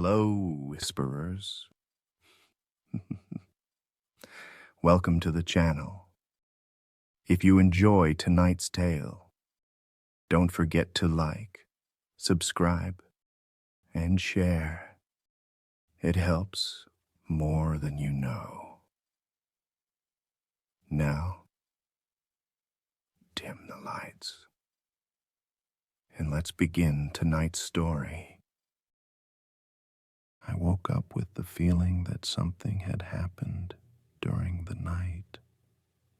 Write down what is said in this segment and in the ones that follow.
Hello, whisperers. Welcome to the channel. If you enjoy tonight's tale, don't forget to like, subscribe, and share. It helps more than you know. Now, dim the lights, and let's begin tonight's story. I woke up with the feeling that something had happened during the night.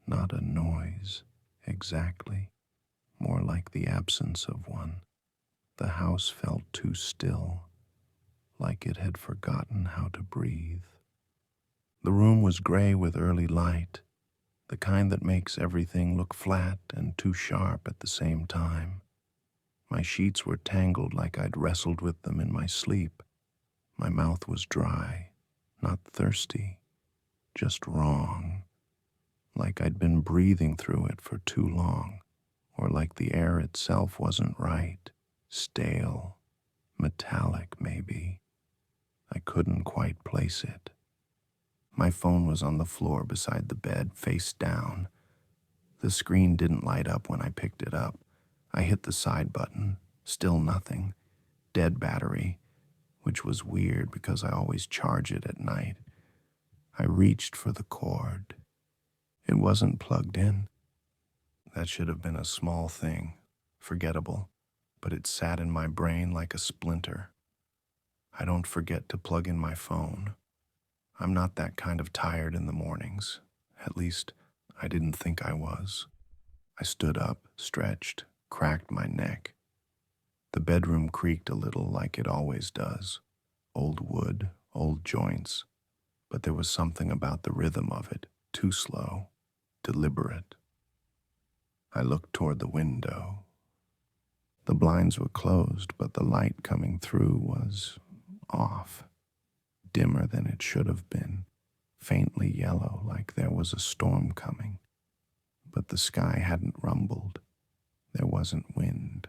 Not a noise, exactly, more like the absence of one. The house felt too still, like it had forgotten how to breathe. The room was gray with early light, the kind that makes everything look flat and too sharp at the same time. My sheets were tangled like I'd wrestled with them in my sleep. My mouth was dry, not thirsty, just wrong, like I'd been breathing through it for too long, or like the air itself wasn't right, stale, metallic maybe. I couldn't quite place it. My phone was on the floor beside the bed, face down. The screen didn't light up when I picked it up. I hit the side button, still nothing, dead battery, which was weird because I always charge it at night. I reached for the cord. It wasn't plugged in. That should have been a small thing, forgettable, but it sat in my brain like a splinter. I don't forget to plug in my phone. I'm not that kind of tired in the mornings. At least, I didn't think I was. I stood up, stretched, cracked my neck. The bedroom creaked a little like it always does. Old wood, old joints. But there was something about the rhythm of it, too slow, deliberate. I looked toward the window. The blinds were closed, but the light coming through was off, dimmer than it should have been, faintly yellow like there was a storm coming. But the sky hadn't rumbled. There wasn't wind,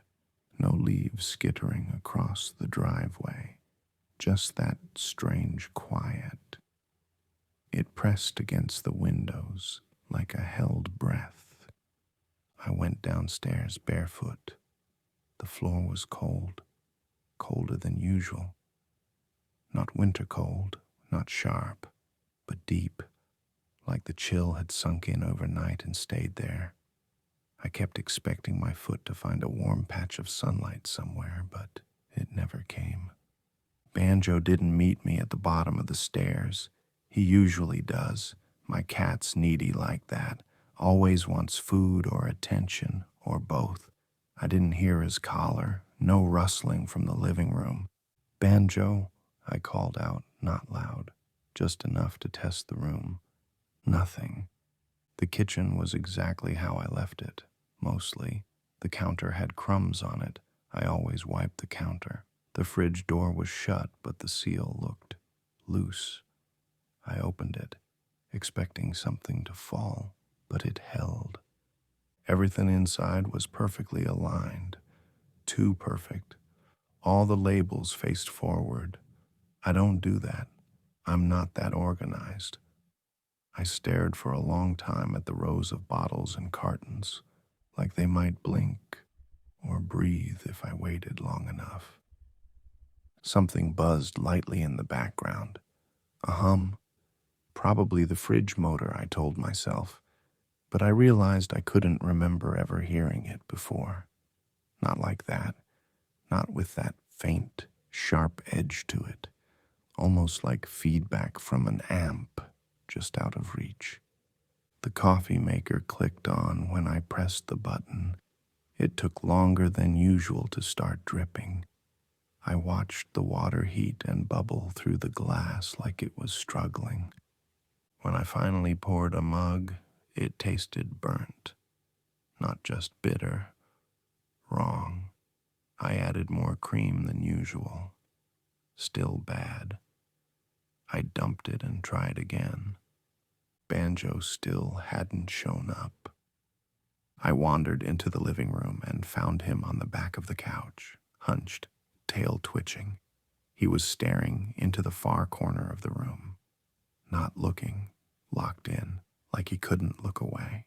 no leaves skittering across the driveway, just that strange quiet. It pressed against the windows like a held breath. I went downstairs barefoot. The floor was cold, colder than usual. Not winter cold, not sharp, but deep, like the chill had sunk in overnight and stayed there. I kept expecting my foot to find a warm patch of sunlight somewhere, but it never came. Banjo didn't meet me at the bottom of the stairs. He usually does. My cat's needy like that. Always wants food or attention, or both. I didn't hear his collar, no rustling from the living room. "Banjo," I called out, not loud, just enough to test the room. Nothing. The kitchen was exactly how I left it, mostly. The counter had crumbs on it. I always wiped the counter. The fridge door was shut, but the seal looked loose. I opened it, expecting something to fall, but it held. Everything inside was perfectly aligned, too perfect. All the labels faced forward. I don't do that. I'm not that organized. I stared for a long time at the rows of bottles and cartons, like they might blink or breathe if I waited long enough. Something buzzed lightly in the background. A hum. Probably the fridge motor, I told myself, but I realized I couldn't remember ever hearing it before. Not like that. Not with that faint, sharp edge to it, almost like feedback from an amp just out of reach. The coffee maker clicked on when I pressed the button. It took longer than usual to start dripping. I watched the water heat and bubble through the glass like it was struggling. When I finally poured a mug, it tasted burnt. Not just bitter. Wrong. I added more cream than usual. Still bad. I dumped it and tried again. Banjo still hadn't shown up. I wandered into the living room and found him on the back of the couch, hunched, tail twitching. He was staring into the far corner of the room, not looking, locked in, like he couldn't look away.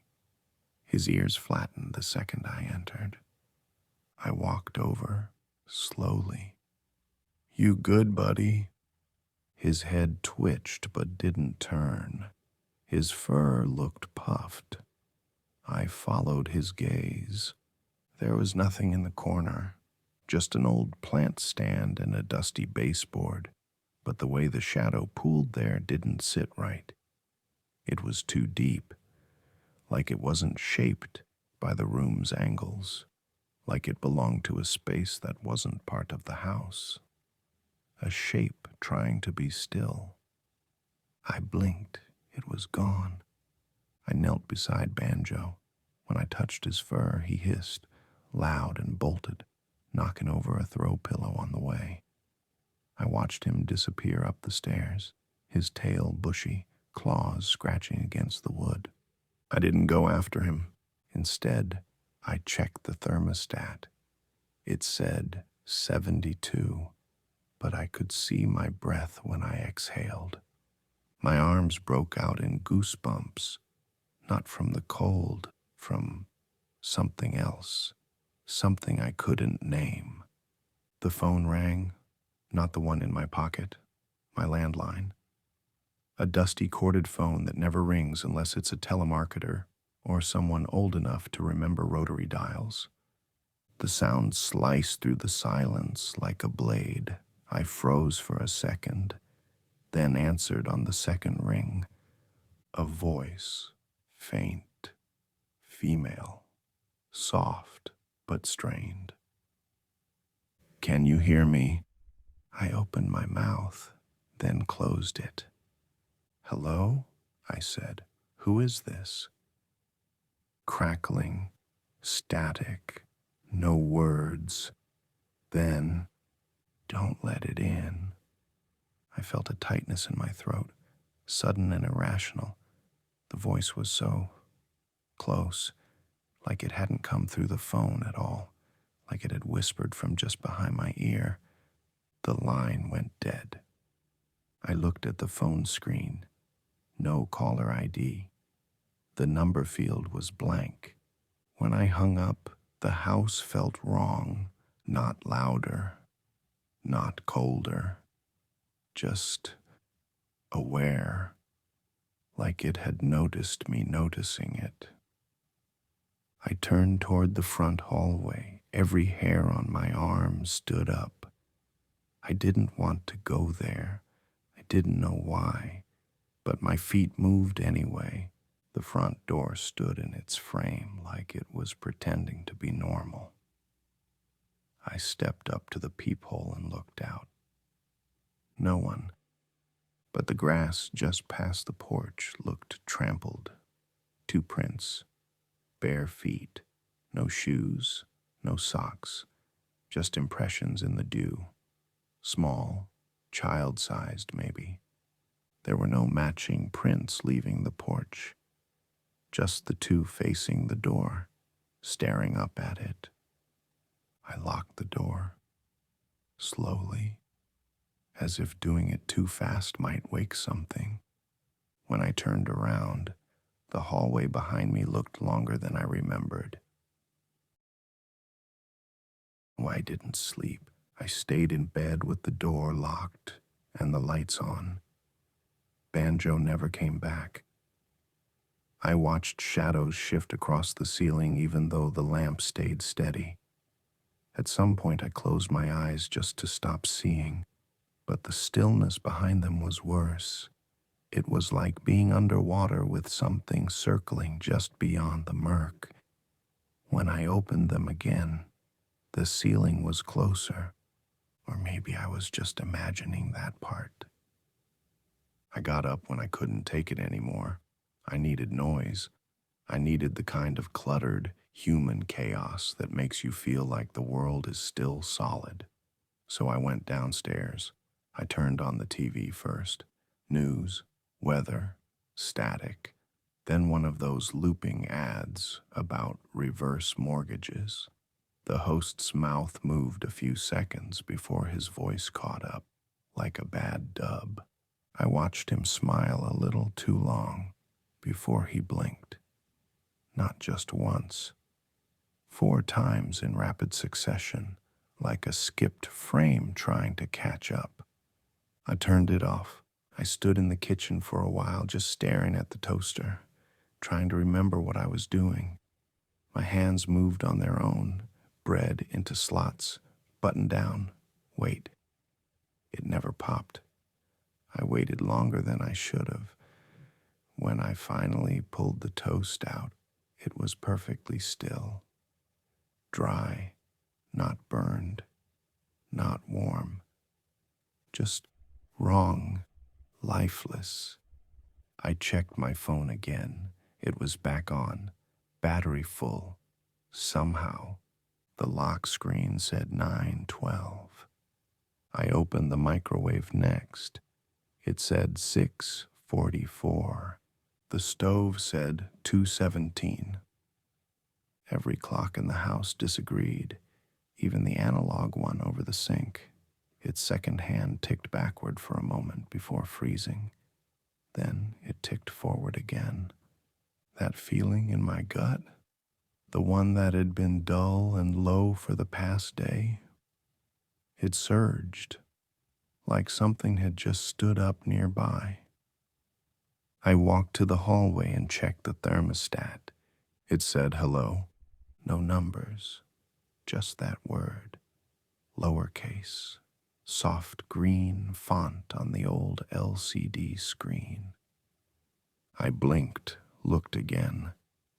His ears flattened the second I entered. I walked over, slowly. "You good, buddy?" His head twitched but didn't turn. His fur looked puffed. I followed his gaze. There was nothing in the corner, just an old plant stand and a dusty baseboard, but the way the shadow pooled there didn't sit right. It was too deep, like it wasn't shaped by the room's angles, like it belonged to a space that wasn't part of the house. A shape trying to be still. I blinked. It was gone. I knelt beside Banjo. When I touched his fur, he hissed, loud, and bolted, knocking over a throw pillow on the way. I watched him disappear up the stairs, his tail bushy, claws scratching against the wood. I didn't go after him. Instead, I checked the thermostat. It said 72, but I could see my breath when I exhaled. My arms broke out in goosebumps, not from the cold, from something else, something I couldn't name. The phone rang, not the one in my pocket, my landline. A dusty corded phone that never rings unless it's a telemarketer or someone old enough to remember rotary dials. The sound sliced through the silence like a blade. I froze for a second, then answered on the second ring. A voice, faint, female, soft but strained. "Can you hear me?" I opened my mouth, then closed it. "Hello?" I said. "Who is this?" Crackling, static, no words. Then, "Don't let it in." I felt a tightness in my throat, sudden and irrational. The voice was so close, like it hadn't come through the phone at all, like it had whispered from just behind my ear. The line went dead. I looked at the phone screen. No caller ID. The number field was blank. When I hung up, the house felt wrong, not louder, not colder, just aware, like it had noticed me noticing it. I turned toward the front hallway. Every hair on my arm stood up. I didn't want to go there. I didn't know why, but my feet moved anyway. The front door stood in its frame like it was pretending to be normal. I stepped up to the peephole and looked out. No one, but the grass just past the porch looked trampled. 2 prints, bare feet, no shoes, no socks, just impressions in the dew. Small, child-sized maybe. There were no matching prints leaving the porch, just the 2 facing the door, staring up at it. I locked the door, slowly, as if doing it too fast might wake something. When I turned around, the hallway behind me looked longer than I remembered. Oh, I didn't sleep. I stayed in bed with the door locked and the lights on. Banjo never came back. I watched shadows shift across the ceiling even though the lamp stayed steady. At some point I closed my eyes just to stop seeing, but the stillness behind them was worse. It was like being underwater with something circling just beyond the murk. When I opened them again, the ceiling was closer, or maybe I was just imagining that part. I got up when I couldn't take it anymore. I needed noise. I needed the kind of cluttered, human chaos that makes you feel like the world is still solid. So I went downstairs. I turned on the TV first. News, weather, static. Then one of those looping ads about reverse mortgages. The host's mouth moved a few seconds before his voice caught up. like a bad dub. I watched him smile a little too long before he blinked. Not just once, 4 times in rapid succession, like a skipped frame trying to catch up. I turned it off. I stood in the kitchen for a while just staring at the toaster, trying to remember what I was doing. My hands moved on their own, bread into slots, button down. Wait. It never popped. I waited longer than I should have. When I finally pulled the toast out, it was perfectly still. Dry, not burned, not warm. Just wrong, lifeless. I checked my phone again. It was back on, battery full. Somehow, the lock screen said 9:12. I opened the microwave next. It said 6:44. The stove said 2:17. Every clock in the house disagreed, even the analog one over the sink. Its second hand ticked backward for a moment before freezing. Then it ticked forward again. That feeling in my gut, the one that had been dull and low for the past day, it surged, like something had just stood up nearby. I walked to the hallway and checked the thermostat. It said hello, no numbers, just that word, lowercase, soft green font on the old LCD screen. I blinked, looked again.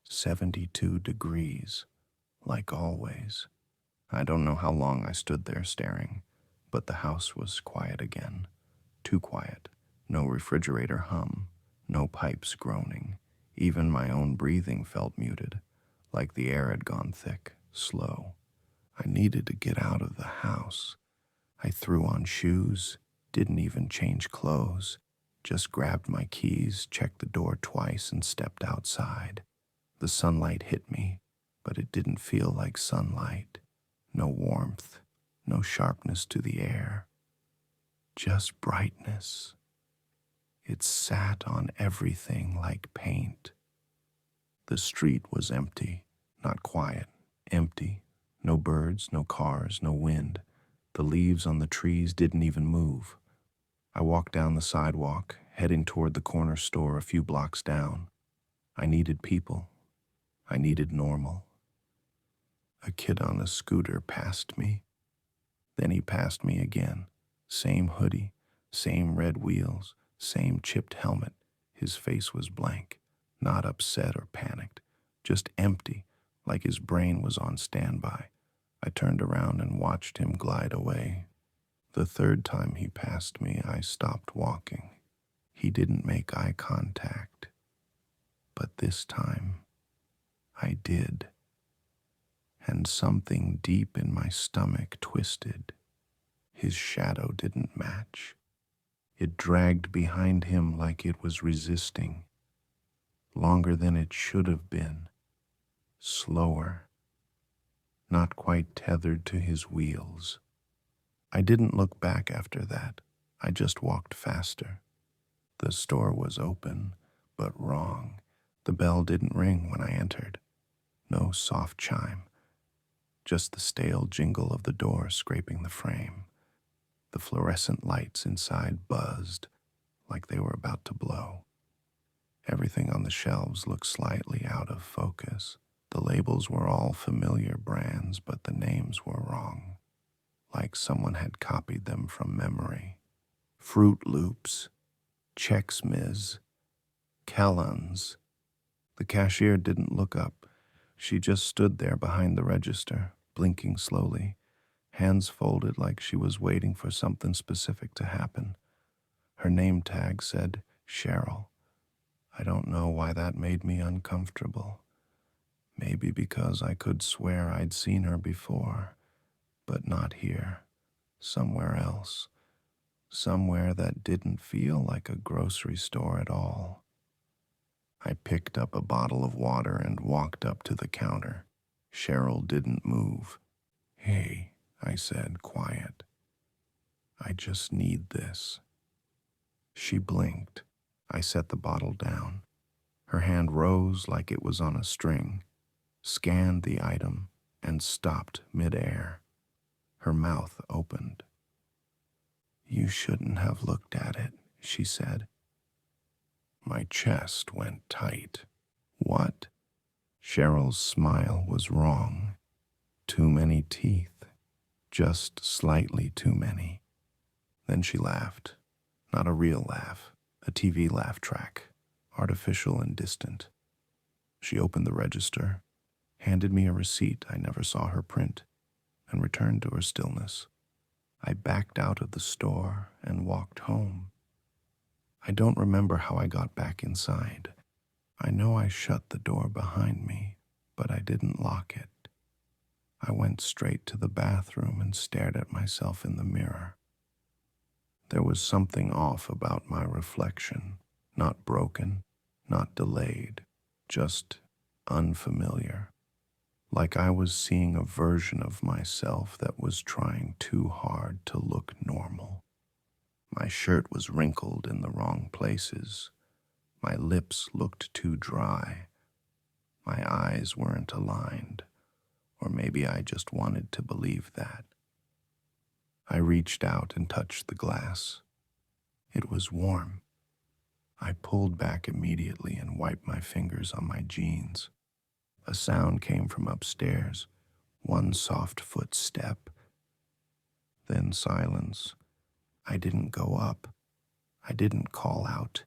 72 degrees, like always. I don't know how long I stood there staring, but the house was quiet again. Too quiet. No refrigerator hum, no pipes groaning. Even my own breathing felt muted, like the air had gone thick, slow. I needed to get out of the house. I threw on shoes, didn't even change clothes, just grabbed my keys, checked the door twice, and stepped outside. The sunlight hit me, but it didn't feel like sunlight. No warmth, no sharpness to the air, just brightness. It sat on everything like paint. The street was empty, not quiet, empty. No birds, no cars, no wind. The leaves on the trees didn't even move. I walked down the sidewalk, heading toward the corner store a few blocks down. I needed people. I needed normal. A kid on a scooter passed me. Then he passed me again. Same hoodie, same red wheels, same chipped helmet. His face was blank, not upset or panicked, just empty, like his brain was on standby. I turned around and watched him glide away. The third time he passed me, I stopped walking. He didn't make eye contact. But this time, I did. And something deep in my stomach twisted. His shadow didn't match. It dragged behind him like it was resisting. Longer than it should have been. Slower. Not quite tethered to his wheels. I didn't look back after that. I just walked faster. The store was open, but wrong. The bell didn't ring when I entered. No soft chime. Just the stale jingle of the door scraping the frame. The fluorescent lights inside buzzed like they were about to blow. Everything on the shelves looked slightly out of focus. The labels were all familiar brands, but the names were wrong, like someone had copied them from memory. Fruit Loops, Chex Miz, Kellog's. The cashier didn't look up. She just stood there behind the register, blinking slowly, hands folded like she was waiting for something specific to happen. Her name tag said Cheryl. I don't know why that made me uncomfortable. Maybe because I could swear I'd seen her before, but not here. Somewhere else. Somewhere that didn't feel like a grocery store at all. I picked up a bottle of water and walked up to the counter. Cheryl didn't move. Hey, I said, quiet. I just need this." She blinked. I set the bottle down. Her hand rose like it was on a string, scanned the item, and stopped midair. Her mouth opened. "You shouldn't have looked at it," she said. My chest went tight. What? Cheryl's smile was wrong. Too many teeth. Just slightly too many. Then she laughed. Not a real laugh. A TV laugh track. Artificial and distant. She opened the register, handed me a receipt I never saw her print, and returned to her stillness. I backed out of the store and walked home. I don't remember how I got back inside. I know I shut the door behind me, but I didn't lock it. I went straight to the bathroom and stared at myself in the mirror. There was something off about my reflection, not broken, not delayed, just unfamiliar. Like I was seeing a version of myself that was trying too hard to look normal. My shirt was wrinkled in the wrong places. My lips looked too dry. My eyes weren't aligned, or maybe I just wanted to believe that. I reached out and touched the glass. It was warm. I pulled back immediately and wiped my fingers on my jeans. A sound came from upstairs, one soft footstep. Then silence. I didn't go up. I didn't call out.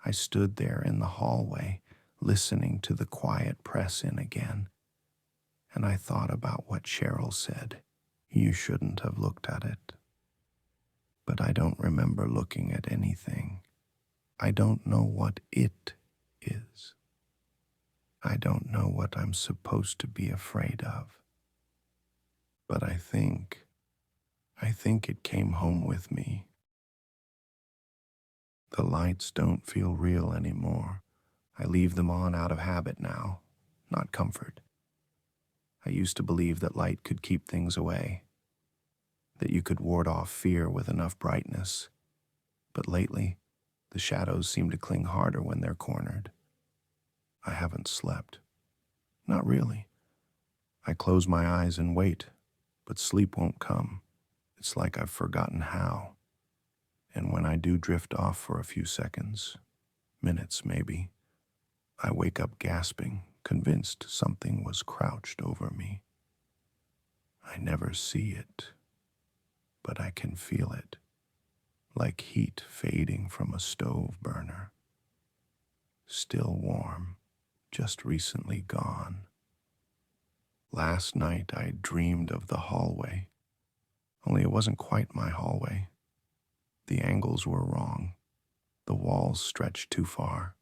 I stood there in the hallway, listening to the quiet press in again. And I thought about what Cheryl said. You shouldn't have looked at it. But I don't remember looking at anything. I don't know what it is. I don't know what I'm supposed to be afraid of. But I think it came home with me. The lights don't feel real anymore. I leave them on out of habit now, not comfort. I used to believe that light could keep things away, that you could ward off fear with enough brightness. But lately, the shadows seem to cling harder when they're cornered. I haven't slept. Not really. I close my eyes and wait, but sleep won't come. It's like I've forgotten how. And when I do drift off for a few seconds, minutes maybe, I wake up gasping, convinced something was crouched over me. I never see it, but I can feel it, like heat fading from a stove burner. Still warm, just recently gone. Last night I dreamed of the hallway, only it wasn't quite my hallway. The angles were wrong. The walls stretched too far.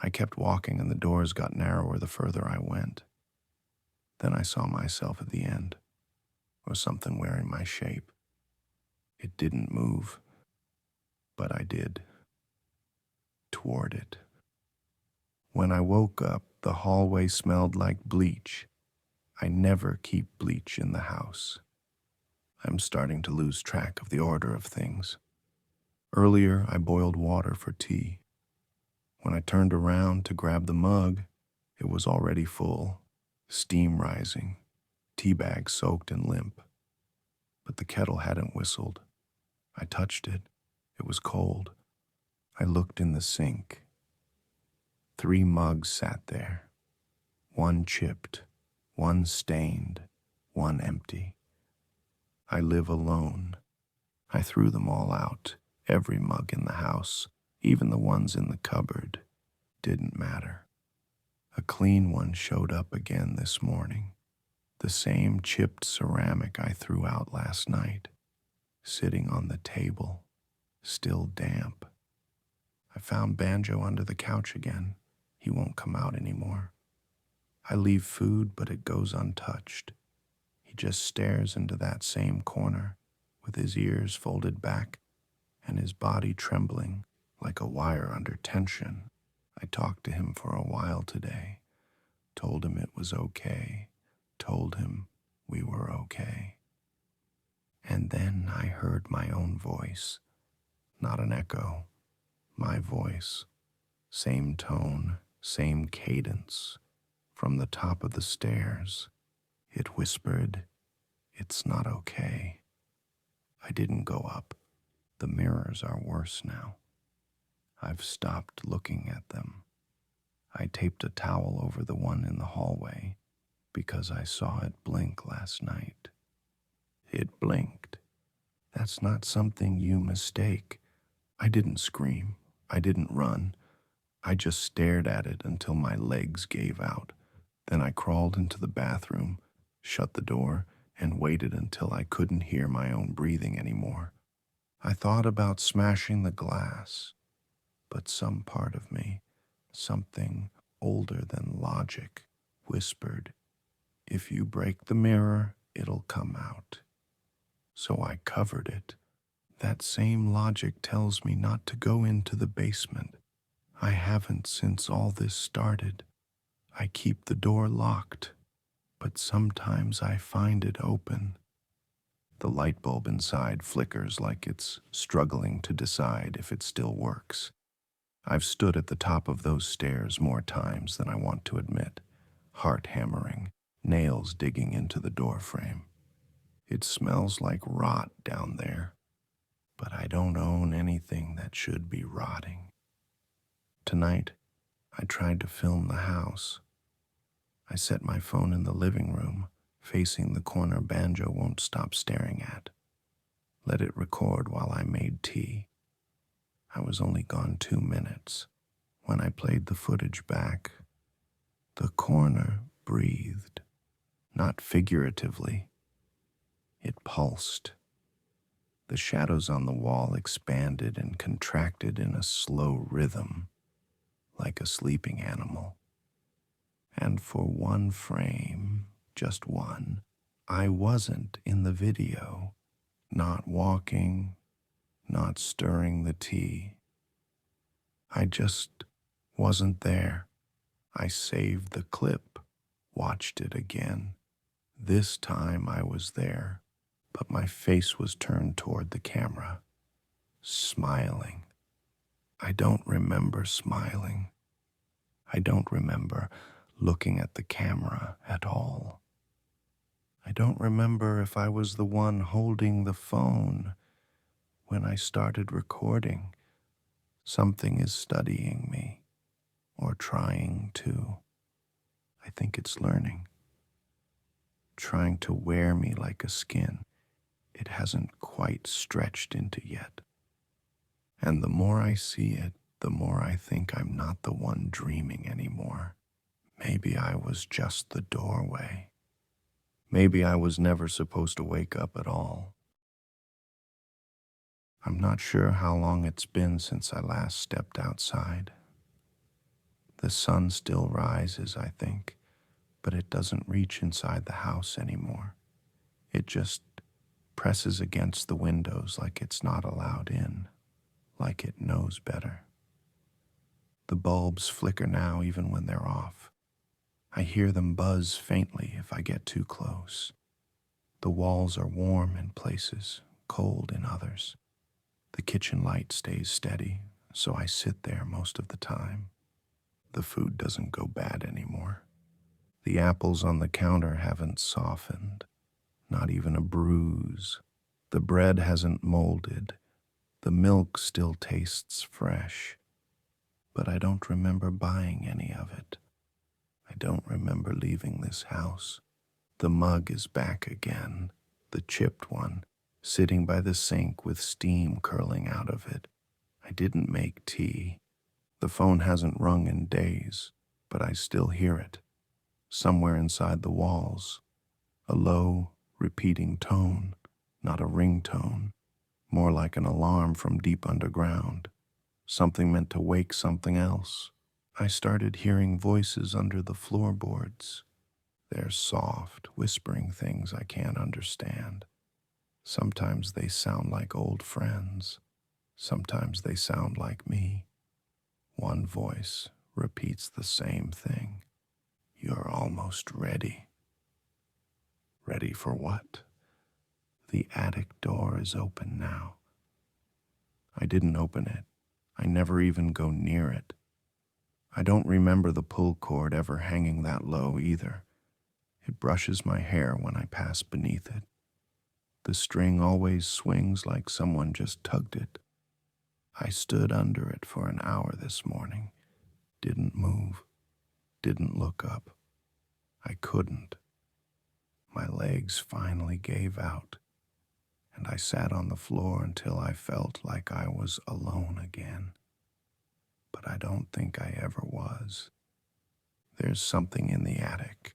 I kept walking and the doors got narrower the further I went. Then I saw myself at the end, or something wearing my shape. It didn't move, but I did. Toward it. When I woke up, the hallway smelled like bleach. I never keep bleach in the house. I'm starting to lose track of the order of things. Earlier, I boiled water for tea. When I turned around to grab the mug, it was already full, steam rising, tea bag soaked and limp. But the kettle hadn't whistled. I touched it. It was cold. I looked in the sink. 3 mugs sat there. 1 chipped, 1 stained, 1 empty. I live alone. I threw them all out. Every mug in the house, even the ones in the cupboard, didn't matter. A clean one showed up again this morning. The same chipped ceramic I threw out last night, sitting on the table, still damp. I found Banjo under the couch again. He won't come out anymore. I leave food, but it goes untouched. He just stares into that same corner, with his ears folded back and his body trembling like a wire under tension. I talked to him for a while today, told him it was okay, told him we were okay. And then I heard my own voice, not an echo, my voice, same tone, same cadence, from the top of the stairs. It whispered, "It's not okay." I didn't go up. The mirrors are worse now. I've stopped looking at them. I taped a towel over the one in the hallway because I saw it blink last night. It blinked. That's not something you mistake. I didn't scream. I didn't run. I just stared at it until my legs gave out. Then I crawled into the bathroom, shut the door, and waited until I couldn't hear my own breathing anymore. I thought about smashing the glass, but some part of me, something older than logic, whispered, "If you break the mirror, it'll come out." So I covered it. That same logic tells me not to go into the basement. I haven't since all this started. I keep the door locked, but sometimes I find it open. The light bulb inside flickers like it's struggling to decide if it still works. I've stood at the top of those stairs more times than I want to admit, heart hammering, nails digging into the door frame. It smells like rot down there, but I don't own anything that should be rotting. Tonight, I tried to film the house. I set my phone in the living room, facing the corner Banjo won't stop staring at. Let it record while I made tea. I was only gone 2 minutes. When I played the footage back, the corner breathed, not figuratively. It pulsed. The shadows on the wall expanded and contracted in a slow rhythm, like a sleeping animal. And for one frame, just one, I wasn't in the video, not walking, not stirring the tea. I just wasn't there. I saved the clip, watched it again. This time I was there, but my face was turned toward the camera, smiling. I don't remember smiling. I don't remember looking at the camera at all. I don't remember if I was the one holding the phone when I started recording. Something is studying me, or trying to. I think it's learning. Trying to wear me like a skin it hasn't quite stretched into yet. And the more I see it, the more I think I'm not the one dreaming anymore. Maybe I was just the doorway. Maybe I was never supposed to wake up at all. I'm not sure how long it's been since I last stepped outside. The sun still rises, I think, but it doesn't reach inside the house anymore. It just presses against the windows like it's not allowed in, like it knows better. The bulbs flicker now even when they're off. I hear them buzz faintly if I get too close. The walls are warm in places, cold in others. The kitchen light stays steady, so I sit there most of the time. The food doesn't go bad anymore. The apples on the counter haven't softened, not even a bruise. The bread hasn't molded. The milk still tastes fresh, but I don't remember buying any of it. I don't remember leaving this house. The mug is back again, the chipped one, sitting by the sink with steam curling out of it. I didn't make tea. The phone hasn't rung in days, but I still hear it, somewhere inside the walls. A low, repeating tone, not a ringtone, more like an alarm from deep underground, something meant to wake something else. I started hearing voices under the floorboards. They're soft, whispering things I can't understand. Sometimes they sound like old friends. Sometimes they sound like me. One voice repeats the same thing. "You're almost ready." Ready for what? The attic door is open now. I didn't open it. I never even go near it. I don't remember the pull cord ever hanging that low either. It brushes my hair when I pass beneath it. The string always swings like someone just tugged it. I stood under it for an hour this morning. Didn't move. Didn't look up. I couldn't. My legs finally gave out, and I sat on the floor until I felt like I was alone again. But I don't think I ever was. There's something in the attic.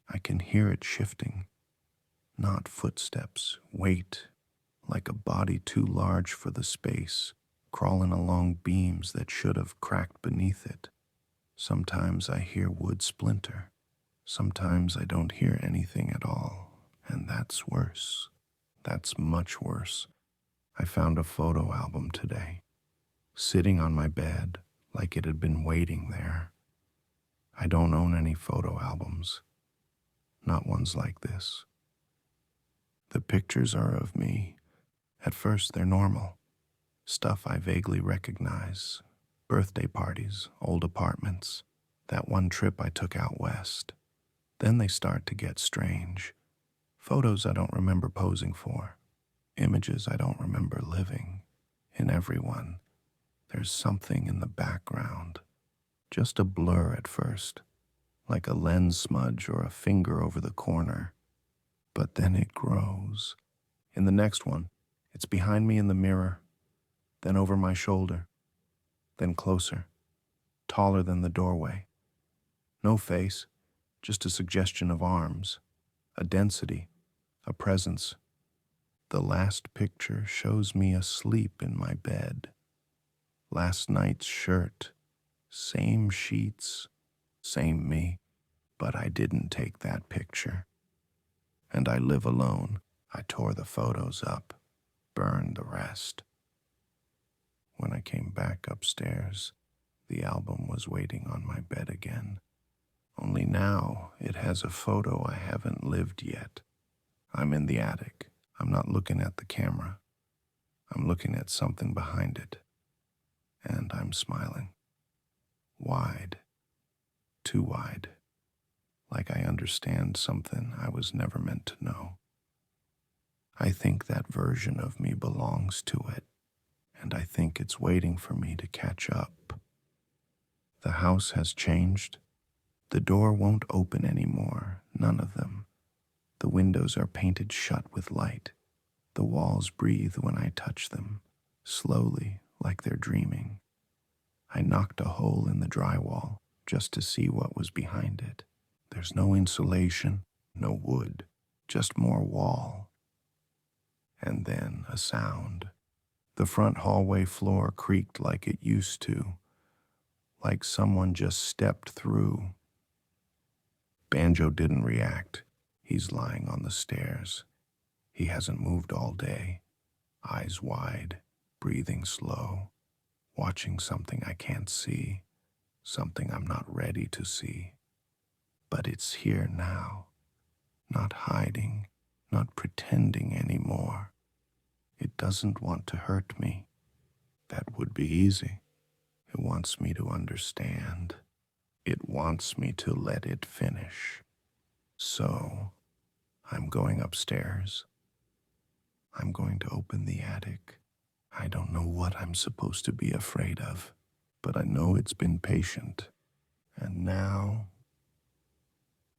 I can hear it shifting. Not footsteps, weight, like a body too large for the space, crawling along beams that should have cracked beneath it. Sometimes I hear wood splinter. Sometimes I don't hear anything at all, and that's worse. That's much worse. I found a photo album today, sitting on my bed like it had been waiting there. I don't own any photo albums, not ones like this. The pictures are of me. At first, they're normal. Stuff I vaguely recognize. Birthday parties, old apartments, that one trip I took out west. Then they start to get strange. Photos I don't remember posing for. Images I don't remember living. In everyone, there's something in the background. Just a blur at first, like a lens smudge or a finger over the corner. But then it grows. In the next one, it's behind me in the mirror, then over my shoulder, then closer, taller than the doorway. No face, just a suggestion of arms, a density, a presence. The last picture shows me asleep in my bed. Last night's shirt, same sheets, same me, but I didn't take that picture. And I live alone. I tore the photos up, burned the rest. When I came back upstairs, the album was waiting on my bed again. Only now it has a photo I haven't lived yet. I'm in the attic. I'm not looking at the camera. I'm looking at something behind it. And I'm smiling. Wide. Too wide. Like I understand something I was never meant to know. I think that version of me belongs to it, and I think it's waiting for me to catch up. The house has changed. The door won't open anymore, none of them. The windows are painted shut with light. The walls breathe when I touch them, slowly, like they're dreaming. I knocked a hole in the drywall just to see what was behind it. There's no insulation, no wood, just more wall. And then a sound. The front hallway floor creaked like it used to, like someone just stepped through. Banjo didn't react. He's lying on the stairs. He hasn't moved all day, eyes wide, breathing slow, watching something I can't see, something I'm not ready to see. But it's here now, not hiding, not pretending anymore. It doesn't want to hurt me. That would be easy. It wants me to understand. It wants me to let it finish. So, I'm going upstairs. I'm going to open the attic. I don't know what I'm supposed to be afraid of, but I know it's been patient. And now,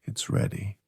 it's ready.